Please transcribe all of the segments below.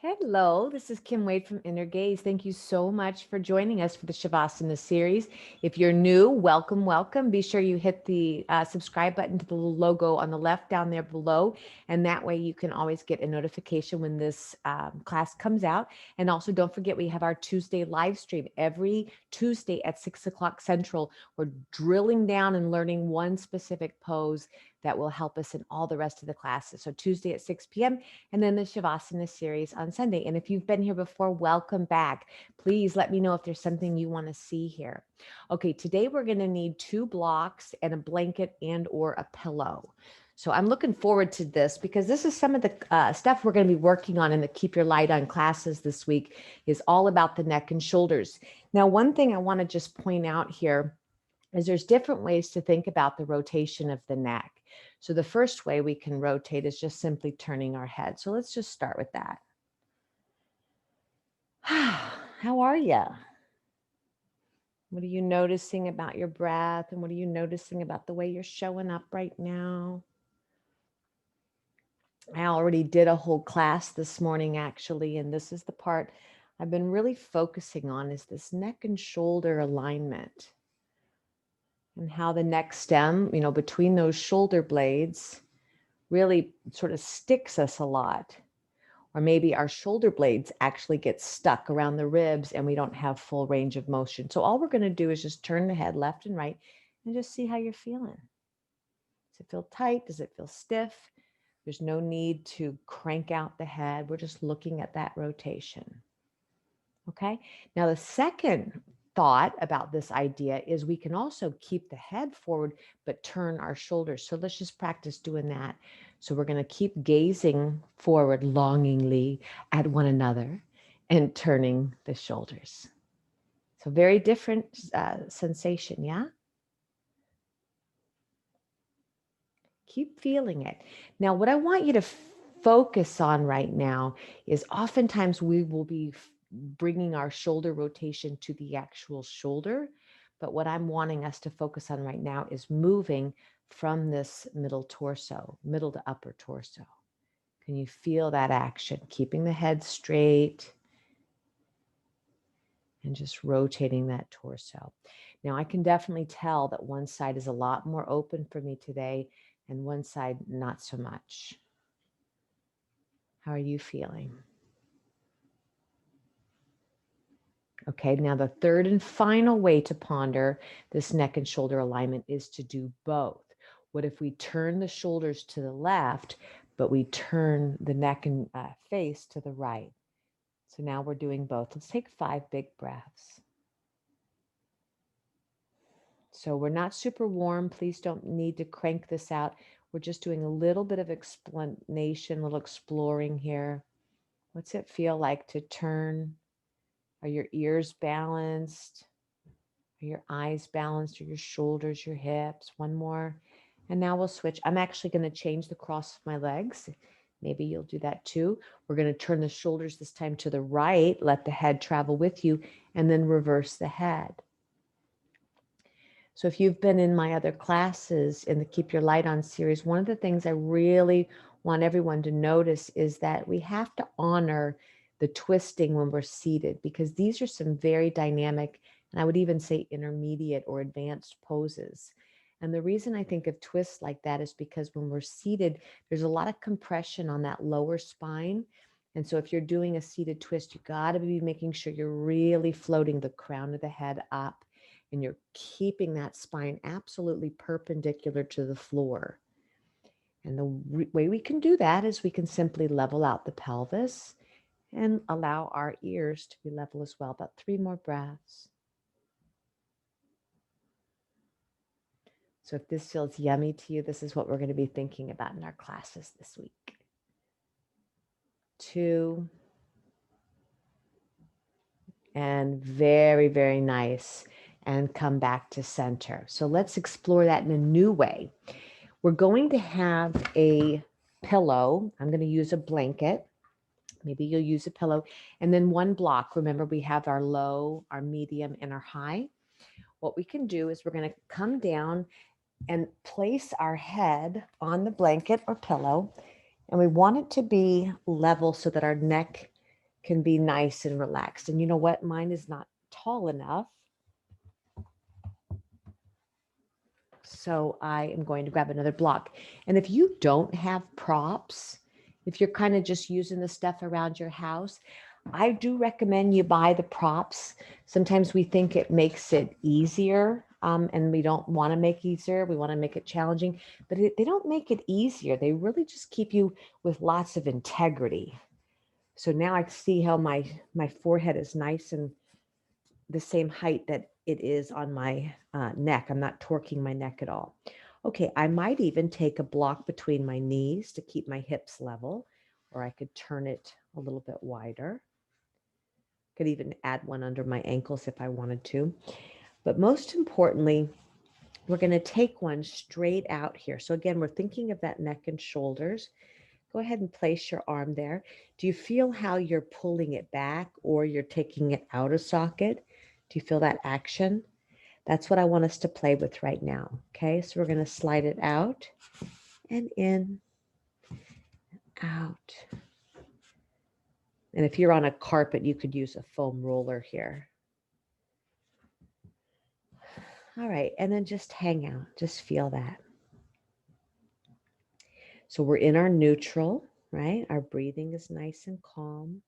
Hello, this is Kim Wade from Inner Gaze. Thank you so much for joining us for the Savasana series. If you're new, welcome, welcome. Be sure you hit the subscribe button to the little logo on the left down there below, and that way you can always get a notification when this class comes out. And also, don't forget we have our Tuesday live stream every Tuesday at 6 o'clock Central. We're drilling down and learning one specific pose that will help us in all the rest of the classes. So Tuesday at 6 p.m. and then the Shavasana series on Sunday. And if you've been here before, welcome back. Please let me know if there's something you want to see here. Okay, today we're going to need 2 blocks and a blanket and or a pillow. So I'm looking forward to this because this is some of the stuff we're going to be working on in the Keep Your Light On classes this week is all about the neck and shoulders. Now, one thing I want to just point out here is there's different ways to think about the rotation of the neck. So the first way we can rotate is just simply turning our head. So let's just start with that. How are you? What are you noticing about your breath? And what are you noticing about the way you're showing up right now? I already did a whole class this morning, actually, and this is the part I've been really focusing on is this neck and shoulder alignment and how the neck stem, between those shoulder blades really sort of sticks us a lot. Or maybe our shoulder blades actually get stuck around the ribs and we don't have full range of motion. So all we're going to do is just turn the head left and right and just see how you're feeling. Does it feel tight? Does it feel stiff? There's no need to crank out the head. We're just looking at that rotation. Okay. Now, the second thought about this idea is we can also keep the head forward, but turn our shoulders. So let's just practice doing that. So we're going to keep gazing forward longingly at one another and turning the shoulders. So very different sensation. Yeah. Keep feeling it. Now, what I want you to focus on right now is oftentimes we will be bringing our shoulder rotation to the actual shoulder. But what I'm wanting us to focus on right now is moving from this middle torso, middle to upper torso. Can you feel that action? Keeping the head straight and just rotating that torso. Now, I can definitely tell that one side is a lot more open for me today and one side not so much. How are you feeling? Okay, now the third and final way to ponder this neck and shoulder alignment is to do both. What if we turn the shoulders to the left, but we turn the neck and face to the right? So now we're doing both. Let's take 5 big breaths. So we're not super warm. Please don't need to crank this out. We're just doing a little bit of explanation, a little exploring here. What's it feel like to turn? Are your ears balanced? Are your eyes balanced? Are your shoulders, your hips? One more. And now we'll switch. I'm actually going to change the cross of my legs. Maybe you'll do that too. We're going to turn the shoulders this time to the right. Let the head travel with you and then reverse the head. So if you've been in my other classes in the Keep Your Light On series, one of the things I really want everyone to notice is that we have to honor the twisting when we're seated because these are some very dynamic, and I would even say intermediate or advanced poses. And the reason I think of twists like that is because when we're seated, there's a lot of compression on that lower spine. And so if you're doing a seated twist, you got to be making sure you're really floating the crown of the head up and you're keeping that spine absolutely perpendicular to the floor. And the way we can do that is we can simply level out the pelvis and allow our ears to be level as well. About 3 more breaths. So if this feels yummy to you, this is what we're going to be thinking about in our classes this week. 2. And very, very nice. And come back to center. So let's explore that in a new way. We're going to have a pillow. I'm going to use a blanket. Maybe you'll use a pillow. And then 1 block. Remember, we have our low, our medium, and our high. What we can do is we're going to come down and place our head on the blanket or pillow. And we want it to be level so that our neck can be nice and relaxed. And you know what? Mine is not tall enough. So I am going to grab another block. And if you don't have props, if you're kind of just using the stuff around your house, I do recommend you buy the props. Sometimes we think it makes it easier, and we don't want to make it easier. We want to make it challenging, but they don't make it easier. They really just keep you with lots of integrity. So now I see how my forehead is nice and the same height that it is on my neck. I'm not torquing my neck at all. Okay, I might even take a block between my knees to keep my hips level, or I could turn it a little bit wider. Could even add one under my ankles if I wanted to. But most importantly, we're going to take one straight out here. So again, we're thinking of that neck and shoulders. Go ahead and place your arm there. Do you feel how you're pulling it back or you're taking it out of socket? Do you feel that action? That's what I want us to play with right now. Okay, so we're going to slide it out and in, out. And if you're on a carpet, you could use a foam roller here. All right, and then just hang out. Just feel that. So we're in our neutral, right? Our breathing is nice and calm.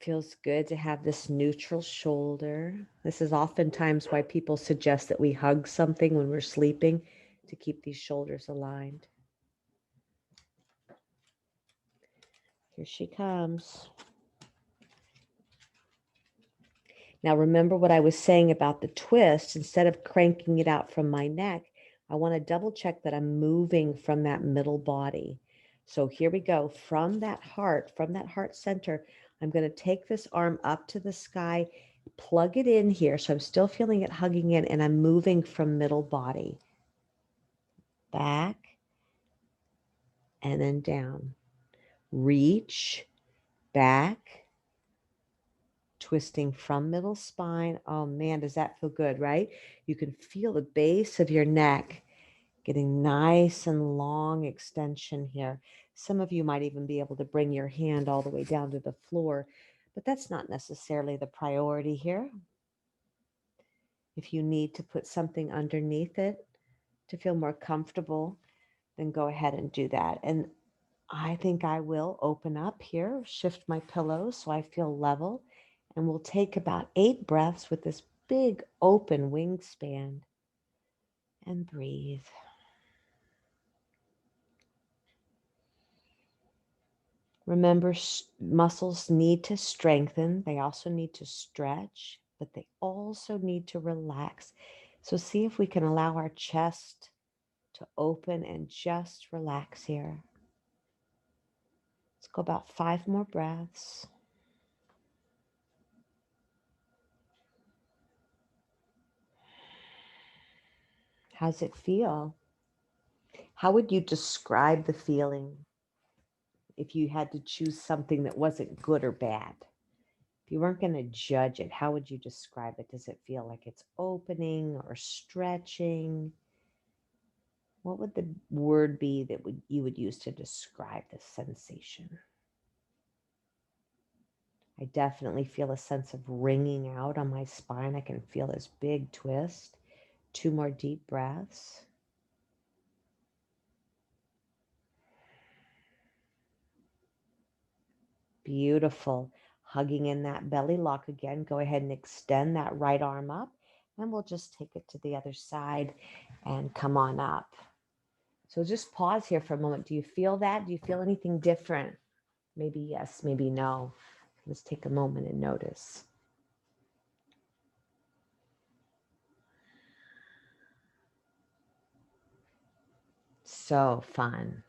Feels good to have this neutral shoulder. This is oftentimes why people suggest that we hug something when we're sleeping to keep these shoulders aligned. Here she comes. Now remember what I was saying about the twist. Instead of cranking it out from my neck, I want to double check that I'm moving from that middle body. So here we go. From that heart center, I'm going to take this arm up to the sky, plug it in here. So I'm still feeling it hugging in, and I'm moving from middle body. Back and then down. Reach, back, twisting from middle spine. Oh man, does that feel good, right? You can feel the base of your neck getting nice and long extension here. Some of you might even be able to bring your hand all the way down to the floor, but that's not necessarily the priority here. If you need to put something underneath it to feel more comfortable, then go ahead and do that. And I think I will open up here, shift my pillows so I feel level, and we'll take about 8 breaths with this big open wingspan and breathe. Remember, muscles need to strengthen. They also need to stretch, but they also need to relax. So see if we can allow our chest to open and just relax here. Let's go about 5 more breaths. How's it feel? How would you describe the feeling if you had to choose something that wasn't good or bad? If you weren't going to judge it, how would you describe it? Does it feel like it's opening or stretching? What would the word be that you would use to describe this sensation? I definitely feel a sense of wringing out on my spine. I can feel this big twist. 2 more deep breaths. Beautiful. Hugging in that belly lock again. Go ahead and extend that right arm up, and we'll just take it to the other side and come on up. So just pause here for a moment. Do you feel that? Do you feel anything different? Maybe yes, maybe no. Let's take a moment and notice. So fun.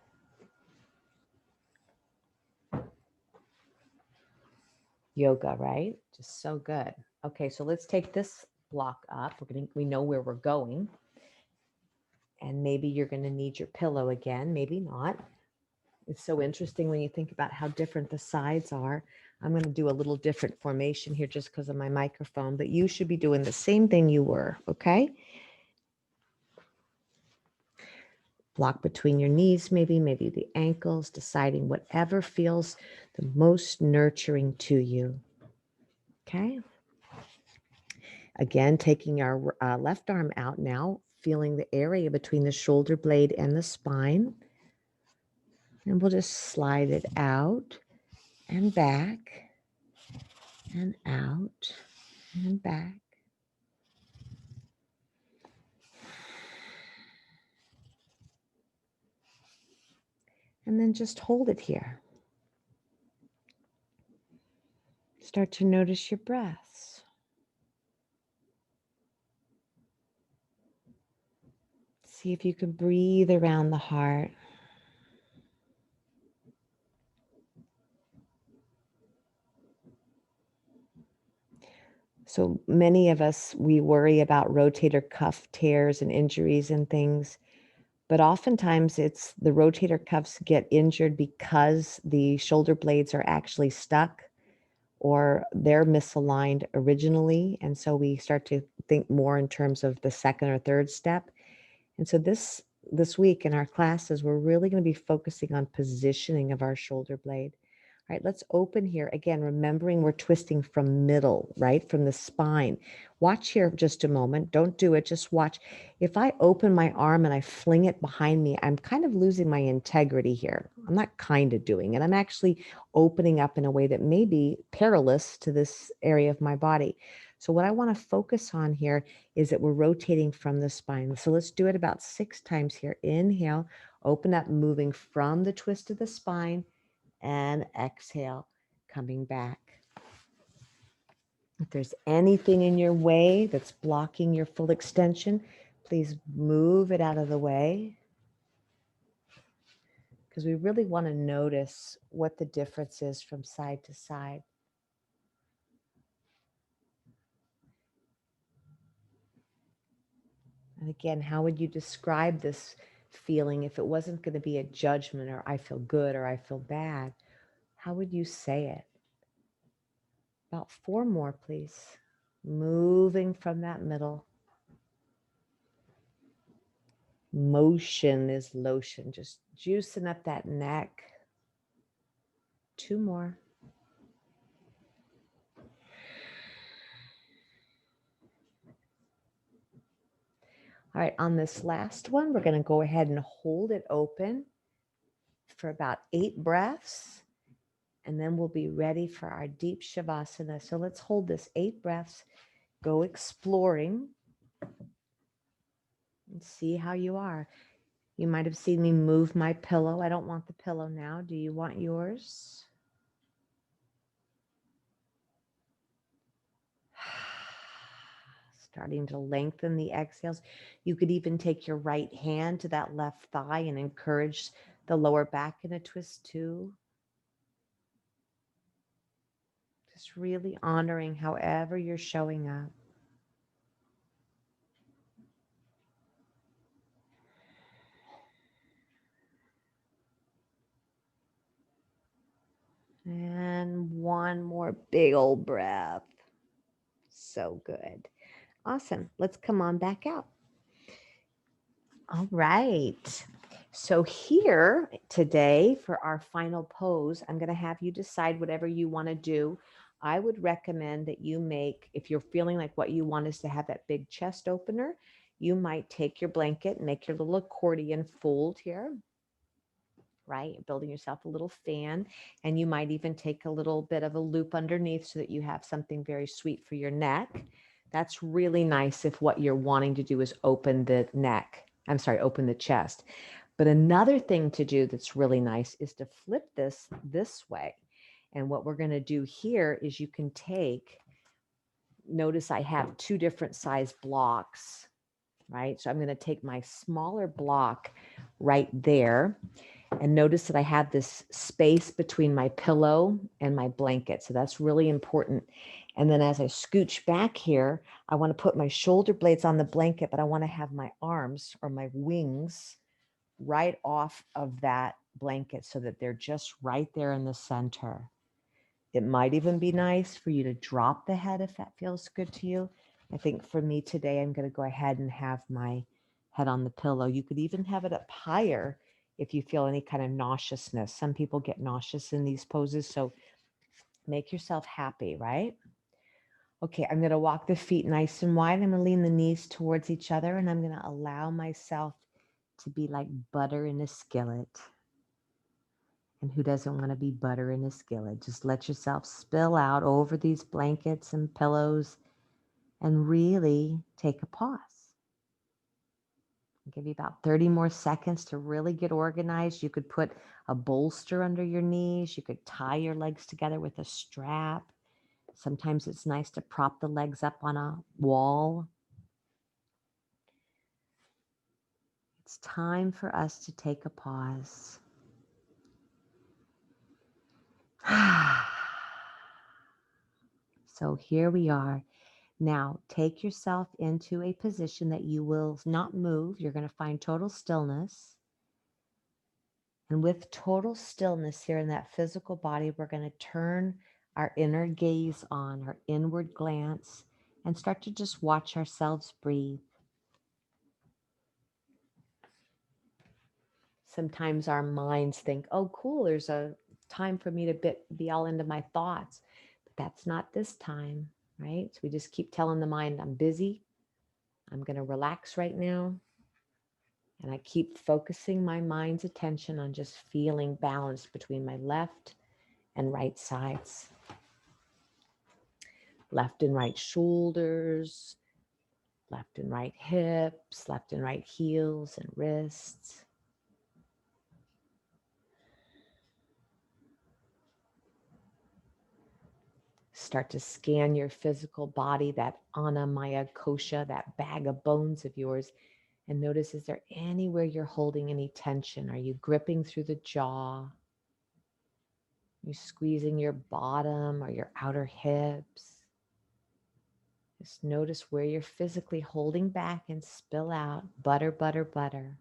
Yoga, right? Just so good. Okay, so let's take this block up. We know where we're going. And maybe you're going to need your pillow again, maybe not. It's so interesting when you think about how different the sides are. I'm going to do a little different formation here just because of my microphone, but you should be doing the same thing you were, okay? Block between your knees, maybe the ankles, deciding whatever feels the most nurturing to you. Okay. Again, taking our left arm out now, feeling the area between the shoulder blade and the spine. And we'll just slide it out and back and out and back. And then just hold it here. Start to notice your breaths. See if you can breathe around the heart. So many of us, we worry about rotator cuff tears and injuries and things, but oftentimes it's the rotator cuffs get injured because the shoulder blades are actually stuck or they're misaligned originally. And so we start to think more in terms of the second or third step. And so this week in our classes, we're really going to be focusing on positioning of our shoulder blade. All right, let's open here. Again, remembering we're twisting from middle, right? From the spine. Watch here just a moment. Don't do it. Just watch. If I open my arm and I fling it behind me, I'm kind of losing my integrity here. I'm not kind of doing it. I'm actually opening up in a way that may be perilous to this area of my body. So what I want to focus on here is that we're rotating from the spine. So let's do it about 6 times here. Inhale, open up, moving from the twist of the spine, and exhale, coming back. If there's anything in your way that's blocking your full extension, please move it out of the way, because we really want to notice what the difference is from side to side. And again, how would you describe this feeling if it wasn't going to be a judgment or I feel good or I feel bad? How would you say it? About 4 more, please. Moving from that middle. Motion is lotion. Just juicing up that neck. 2 more. All right, on this last one, we're going to go ahead and hold it open for about 8 breaths, and then we'll be ready for our deep Savasana. So let's hold this 8 breaths, go exploring, and see how you are. You might have seen me move my pillow. I don't want the pillow now. Do you want yours? Starting to lengthen the exhales. You could even take your right hand to that left thigh and encourage the lower back in a twist too. Just really honoring however you're showing up. And one more big old breath. So good. Awesome. Let's come on back out. All right. So here today for our final pose, I'm going to have you decide whatever you want to do. I would recommend that you make, if you're feeling like what you want is to have that big chest opener, you might take your blanket and make your little accordion fold here, right? Building yourself a little fan. And you might even take a little bit of a loop underneath so that you have something very sweet for your neck. That's really nice if what you're wanting to do is open the neck. I'm sorry, open the chest. But another thing to do that's really nice is to flip this way. And what we're going to do here is you can take, notice I have 2 different size blocks, right? So I'm going to take my smaller block right there. And notice that I have this space between my pillow and my blanket. So that's really important. And then as I scooch back here, I want to put my shoulder blades on the blanket, but I want to have my arms or my wings right off of that blanket so that they're just right there in the center. It might even be nice for you to drop the head if that feels good to you. I think for me today, I'm going to go ahead and have my head on the pillow. You could even have it up higher if you feel any kind of nauseousness. Some people get nauseous in these poses, so make yourself happy, right? Okay, I'm going to walk the feet nice and wide. I'm going to lean the knees towards each other, and I'm going to allow myself to be like butter in a skillet. And who doesn't want to be butter in a skillet? Just let yourself spill out over these blankets and pillows and really take a pause. I'll give you about 30 more seconds to really get organized. You could put a bolster under your knees. You could tie your legs together with a strap. Sometimes it's nice to prop the legs up on a wall. It's time for us to take a pause. So here we are. Now take yourself into a position that you will not move. You're going to find total stillness. And with total stillness here in that physical body, we're going to turn our inner gaze on, our inward glance, and start to just watch ourselves breathe. Sometimes our minds think, oh, cool, there's a time for me to be all into my thoughts. But that's not this time, right? So we just keep telling the mind, I'm busy. I'm going to relax right now. And I keep focusing my mind's attention on just feeling balanced between my left and right sides. Left and right shoulders, left and right hips, left and right heels and wrists. Start to scan your physical body, that anamaya kosha, that bag of bones of yours, and notice, is there anywhere you're holding any tension? Are you gripping through the jaw? Are you squeezing your bottom or your outer hips? Just notice where you're physically holding back and spill out. Butter, butter, butter.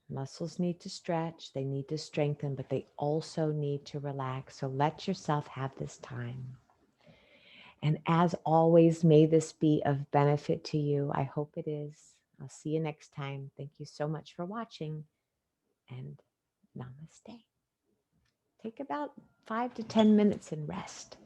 Muscles need to stretch, they need to strengthen, but they also need to relax. So let yourself have this time. And as always, may this be of benefit to you. I hope it is. I'll see you next time. Thank you so much for watching, and namaste. Take about 5 to 10 minutes and rest.